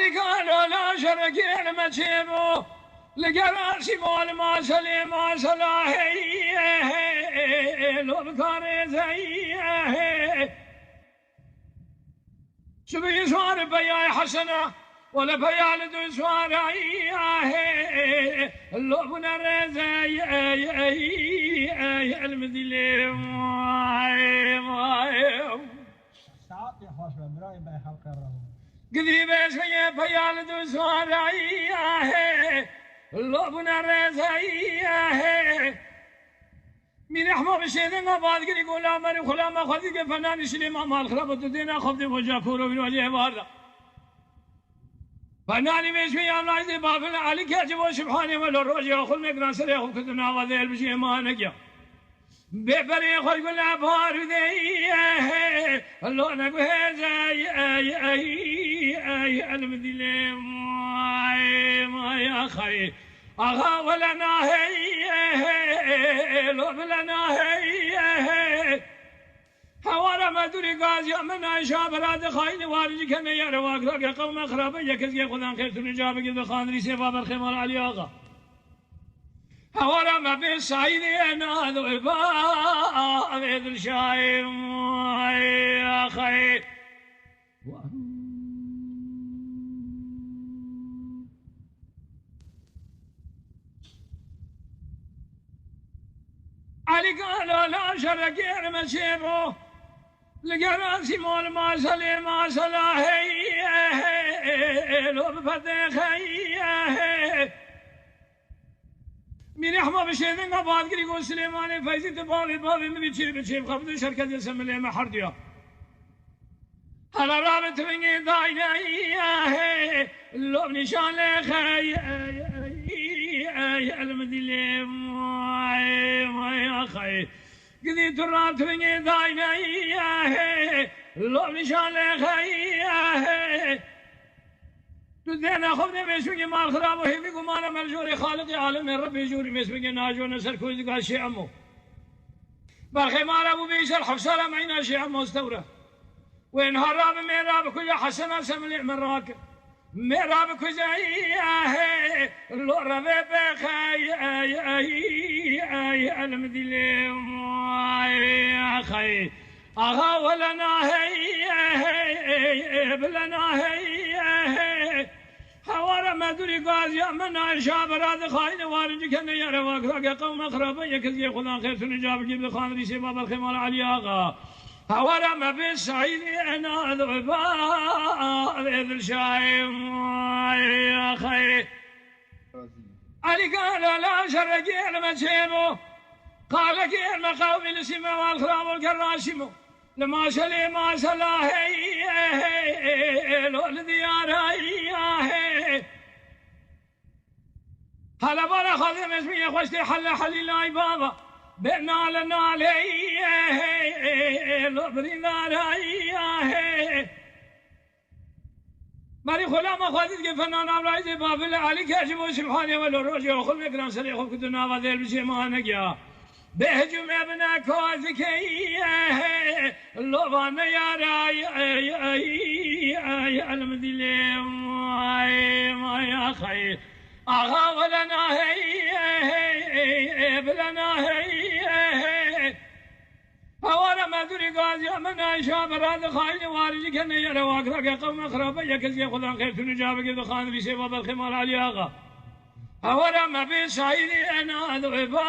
علي قالوا لا شرك المتيبو لقراسي مول ما سلي ما سلاهي لو بكاري زيه شبي سوار بياي حسنة ولا بيال دو سوار لو بنا زي المدلي قدري بيسوي بيال دو سوار لو بنا زي من احمد بشيدنا بعد كده يقول امر خلا ما خذي فنان سليم مال خربت الدنيا خذ وجه كورو من وجه بارد فنان مشي الله يدي بابنا علي كاتب سبحانه ولا روج ياخذ مقران سر ياخذ كدنا وذيل بشي ما نجا ببري ياخذ كل بار ذي الله نقول زي المدلي ما يا خي أغا ولنا هي لو بلنا هي حوارا ما دوري غازي من عائشة براد خاين وارجي كم يا رواق رق قوم خرابة يكذي خدان خير تنجاب كذا خاندري سيفا بالخمار علي آغا حوارا ما بين سعيد أنا ذوبا أبيد الشايم يا خي علي قالوا لا شرك المسيبو لقراسي مول ما سلي ما سلاهي لو بفتخي من احمد بشيدنا بعد كده يقول سليمان فايزي تبالي بابي من بيشيب خفض شركة يسمى لي ما حرديا هلا رابط مني داينا لو نشان لخي المدلي ما يا خي قدي تراب تبني داينا لو نشان لخي تدينا خذني مسوي مال خراب وهي بيقول ما انا مرجوري خالقي عالم ربي يجوري مسوي ناجو نسر كويس قال شيء امه باخي مال ابو بيسر حفصه معنا شيء امه استوره وين هراب ميراب كل حسنه سملي من راكب ميراب كزاي لو ربي بخي المدلي يا خي اغا ولنا هي بلنا هي حوار ما دري غازي من عائشة براد خاين وارجي كن يا رواق رق قوم خرابة يكذي خدان خير تنجاب كذا خاندري سيفا بالخمار علي آغا حوار ما بين سعيد أنا ذوبا أبيد الشايم يا خي علي قال لا شرك المسيبو قال كير مقاوم السما والخراب والكراسمو لما سلي ما سلاهي لو الديار هي هلا بلا خذ مسمي خوشتي حل حليلاي بابا بنا لنا لي لو برينا هي ماري خلا ما خذيت فنان امرايز بابل علي كاتب سبحانه ولا روج ياخذ مقران سر ياخذ كدنا وذيل بشي ما نجا بهجم ابن كوزكي لو بان يا راي المدلي ما يا خي اغا ولنا هي بلنا هي حوار ما دري غازي من عائشة براد خاين وارجي كن يا رواق رق قوم خرابة يكذي خدان خير تنجاب كذا خاندري سيفا بالخمار علي آغا حوار ما بين سعيد أنا ذوبا